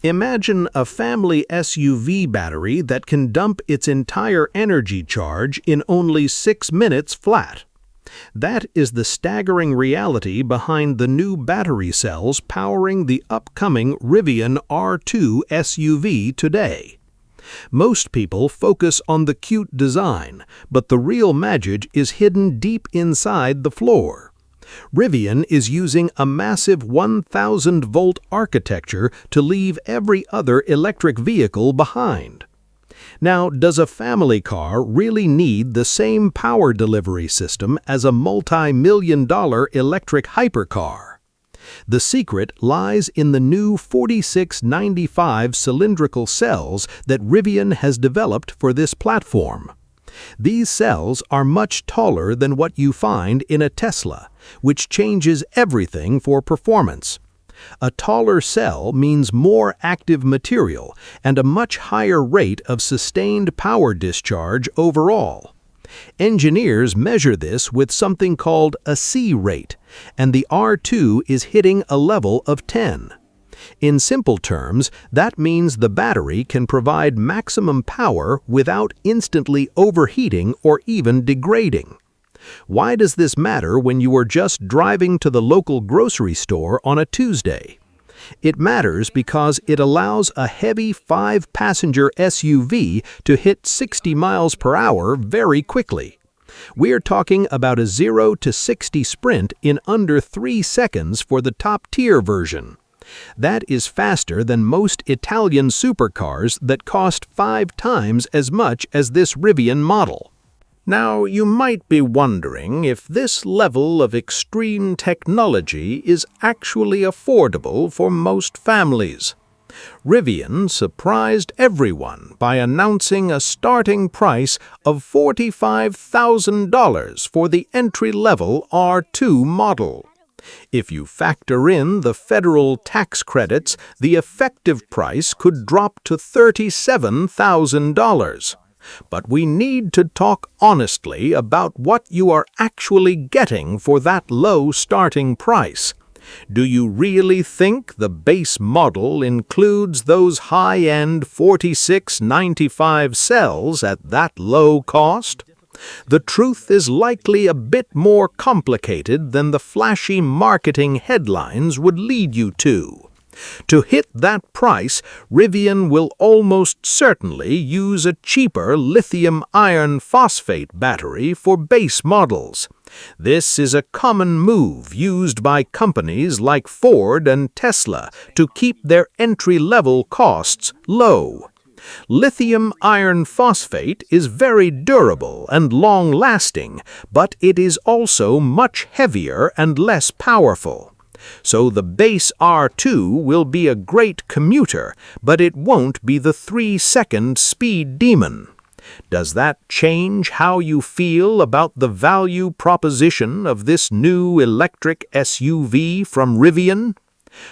Imagine a family SUV battery that can dump its entire energy charge in only 6 minutes flat. That is the staggering reality behind the new battery cells powering the upcoming Rivian R2 SUV today. Most people focus on the cute design, but the real magic is hidden deep inside the floor. Rivian is using a massive 1,000-volt architecture to leave every other electric vehicle behind. Now, does a family car really need the same power delivery system as a multi-million-dollar electric hypercar? The secret lies in the new 4695 cylindrical cells that Rivian has developed for this platform. These cells are much taller than what you find in a Tesla, which changes everything for performance. A taller cell means more active material and a much higher rate of sustained power discharge overall. Engineers measure this with something called a C rate, and the R2 is hitting a level of 10. In simple terms, that means the battery can provide maximum power without instantly overheating or even degrading. Why does this matter when you are just driving to the local grocery store on a Tuesday? It matters because it allows a heavy 5-passenger SUV to hit 60 miles per hour very quickly. We're talking about a 0 to 60 sprint in under 3 seconds for the top-tier version. That is faster than most Italian supercars that cost 5 times as much as this Rivian model. Now, you might be wondering if this level of extreme technology is actually affordable for most families. Rivian surprised everyone by announcing a starting price of $45,000 for the entry-level R2 model. If you factor in the federal tax credits, the effective price could drop to $37,000. But we need to talk honestly about what you are actually getting for that low starting price. Do you really think the base model includes those high-end 4695 cells at that low cost? The truth is likely a bit more complicated than the flashy marketing headlines would lead you to. To hit that price, Rivian will almost certainly use a cheaper lithium iron phosphate battery for base models. This is a common move used by companies like Ford and Tesla to keep their entry-level costs low. Lithium iron phosphate is very durable and long-lasting, but it is also much heavier and less powerful. So the base R2 will be a great commuter, but it won't be the 3-second speed demon. Does that change how you feel about the value proposition of this new electric SUV from Rivian?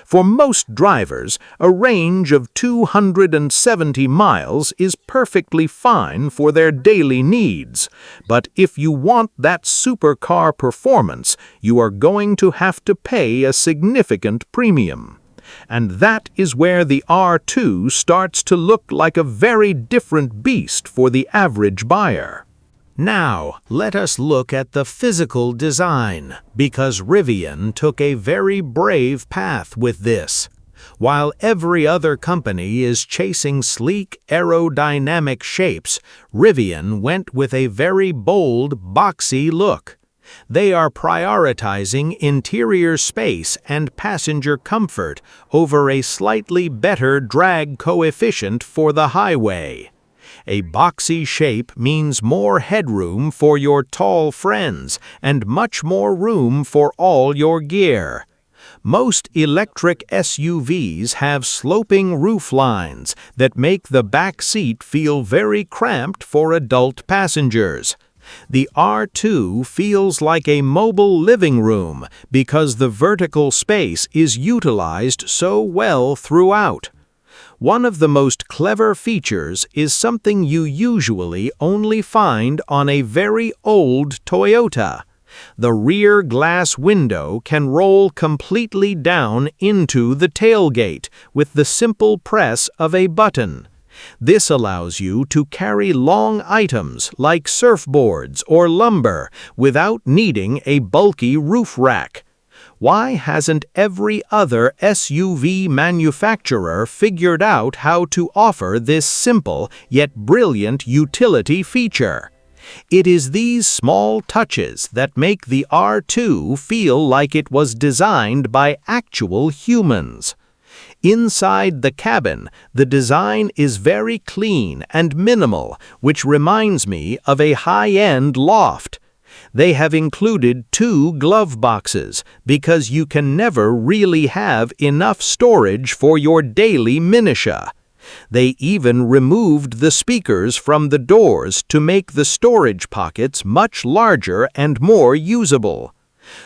For most drivers, a range of 270 miles is perfectly fine for their daily needs. But if you want that supercar performance, you are going to have to pay a significant premium. And that is where the R2 starts to look like a very different beast for the average buyer. Now, let us look at the physical design, because Rivian took a very brave path with this. While every other company is chasing sleek aerodynamic shapes, Rivian went with a very bold, boxy look. They are prioritizing interior space and passenger comfort over a slightly better drag coefficient for the highway. A boxy shape means more headroom for your tall friends and much more room for all your gear. Most electric SUVs have sloping roof lines that make the back seat feel very cramped for adult passengers. The R2 feels like a mobile living room because the vertical space is utilized so well throughout. One of the most clever features is something you usually only find on a very old Toyota. The rear glass window can roll completely down into the tailgate with the simple press of a button. This allows you to carry long items like surfboards or lumber without needing a bulky roof rack. Why hasn't every other SUV manufacturer figured out how to offer this simple yet brilliant utility feature? It is these small touches that make the R2 feel like it was designed by actual humans. Inside the cabin, the design is very clean and minimal, which reminds me of a high-end loft. They have included 2 glove boxes because you can never really have enough storage for your daily minutia. They even removed the speakers from the doors to make the storage pockets much larger and more usable.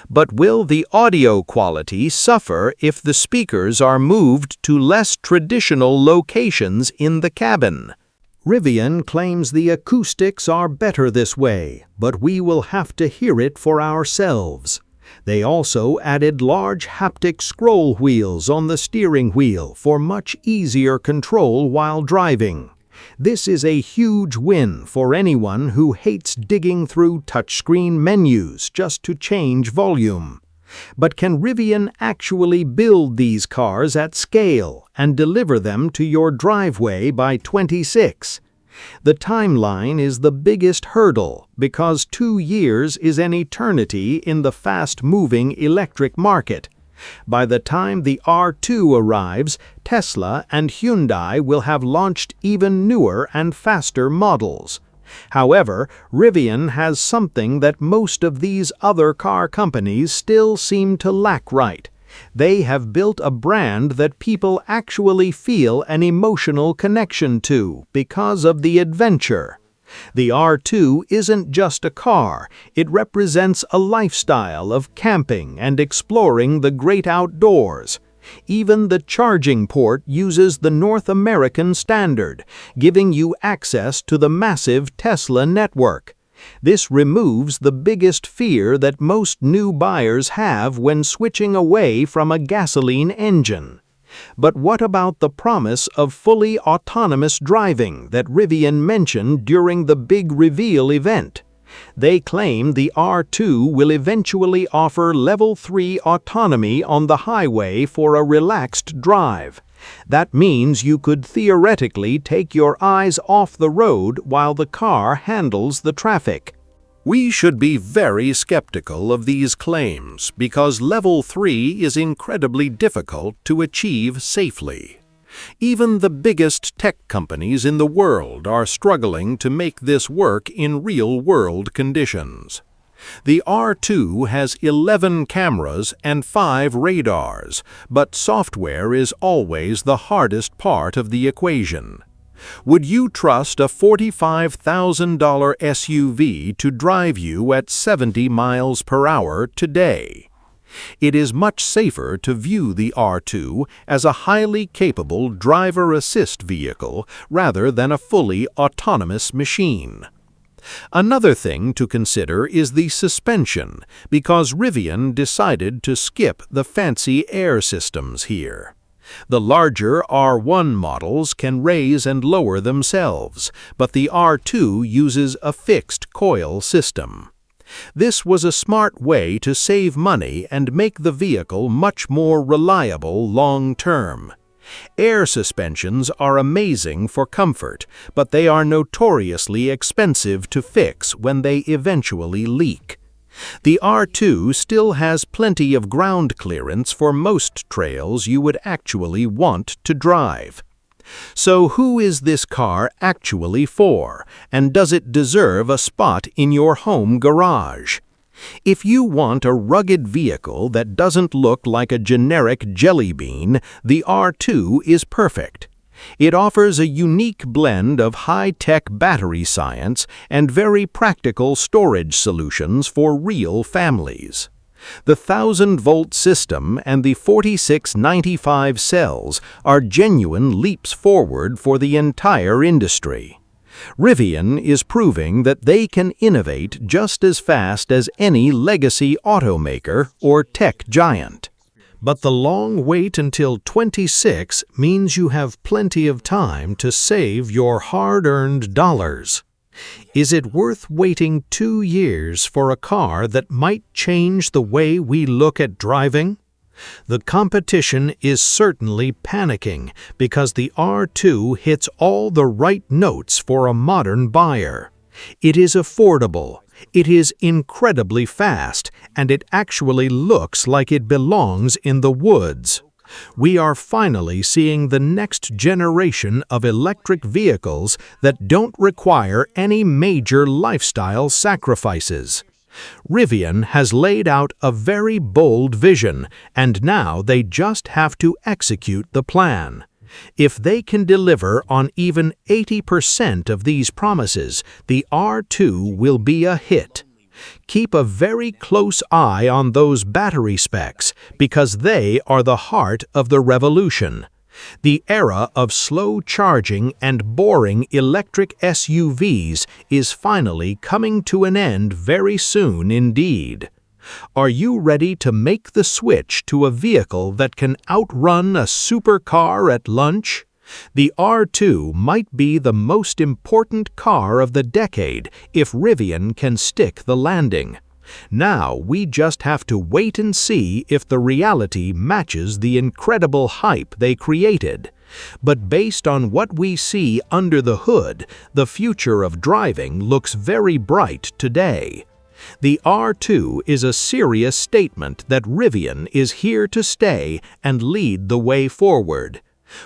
But will the audio quality suffer if the speakers are moved to less traditional locations in the cabin? Rivian claims the acoustics are better this way, but we will have to hear it for ourselves. They also added large haptic scroll wheels on the steering wheel for much easier control while driving. This is a huge win for anyone who hates digging through touchscreen menus just to change volume. But can Rivian actually build these cars at scale and deliver them to your driveway by 26? The timeline is the biggest hurdle because 2 years is an eternity in the fast-moving electric market. By the time the R2 arrives, Tesla and Hyundai will have launched even newer and faster models. However, Rivian has something that most of these other car companies still seem to lack right. They have built a brand that people actually feel an emotional connection to because of the adventure. The R2 isn't just a car, it represents a lifestyle of camping and exploring the great outdoors. Even the charging port uses the North American standard, giving you access to the massive Tesla network. This removes the biggest fear that most new buyers have when switching away from a gasoline engine. But what about the promise of fully autonomous driving that Rivian mentioned during the big reveal event? They claim the R2 will eventually offer Level 3 autonomy on the highway for a relaxed drive. That means you could theoretically take your eyes off the road while the car handles the traffic. We should be very skeptical of these claims because Level 3 is incredibly difficult to achieve safely. Even the biggest tech companies in the world are struggling to make this work in real-world conditions. The R2 has 11 cameras and 5 radars, but software is always the hardest part of the equation. Would you trust a $45,000 SUV to drive you at 70 miles per hour today? It is much safer to view the R2 as a highly capable driver assist vehicle rather than a fully autonomous machine. Another thing to consider is the suspension, because Rivian decided to skip the fancy air systems here. The larger R1 models can raise and lower themselves, but the R2 uses a fixed coil system. This was a smart way to save money and make the vehicle much more reliable long-term. Air suspensions are amazing for comfort, but they are notoriously expensive to fix when they eventually leak. The R2 still has plenty of ground clearance for most trails you would actually want to drive. So who is this car actually for, and does it deserve a spot in your home garage? If you want a rugged vehicle that doesn't look like a generic jelly bean, the R2 is perfect. It offers a unique blend of high-tech battery science and very practical storage solutions for real families. The 1000-volt system and the 4695 cells are genuine leaps forward for the entire industry. Rivian is proving that they can innovate just as fast as any legacy automaker or tech giant. But the long wait until 26 means you have plenty of time to save your hard-earned dollars. Is it worth waiting 2 years for a car that might change the way we look at driving? The competition is certainly panicking because the R2 hits all the right notes for a modern buyer. It is affordable, it is incredibly fast, and it actually looks like it belongs in the woods. We are finally seeing the next generation of electric vehicles that don't require any major lifestyle sacrifices. Rivian has laid out a very bold vision, and now they just have to execute the plan. If they can deliver on even 80% of these promises, the R2 will be a hit. Keep a very close eye on those battery specs because they are the heart of the revolution. The era of slow charging and boring electric SUVs is finally coming to an end very soon indeed. Are you ready to make the switch to a vehicle that can outrun a supercar at lunch? The R2 might be the most important car of the decade if Rivian can stick the landing. Now we just have to wait and see if the reality matches the incredible hype they created. But based on what we see under the hood, the future of driving looks very bright today. The R2 is a serious statement that Rivian is here to stay and lead the way forward.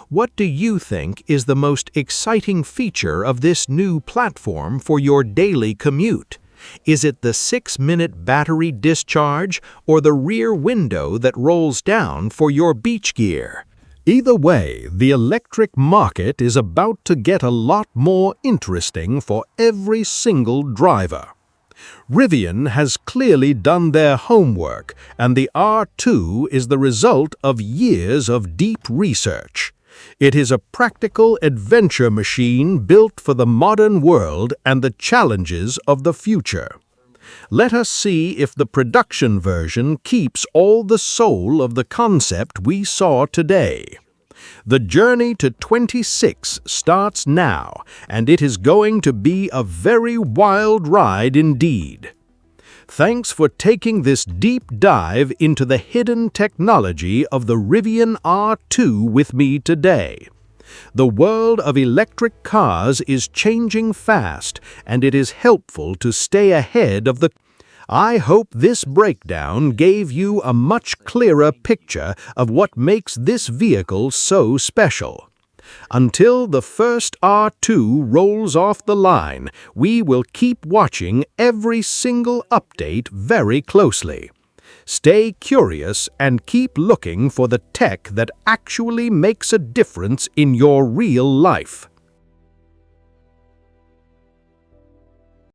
What do you think is the most exciting feature of this new platform for your daily commute? Is it the 6-minute battery discharge or the rear window that rolls down for your beach gear? Either way, the electric market is about to get a lot more interesting for every single driver. Rivian has clearly done their homework, and the R2 is the result of years of deep research. It is a practical adventure machine built for the modern world and the challenges of the future. Let us see if the production version keeps all the soul of the concept we saw today. The journey to 26 starts now, and it is going to be a very wild ride indeed. Thanks for taking this deep dive into the hidden technology of the Rivian R2 with me today. The world of electric cars is changing fast, and it is helpful to stay ahead of the I hope this breakdown gave you a much clearer picture of what makes this vehicle so special. Until the first R2 rolls off the line, we will keep watching every single update very closely. Stay curious and keep looking for the tech that actually makes a difference in your real life.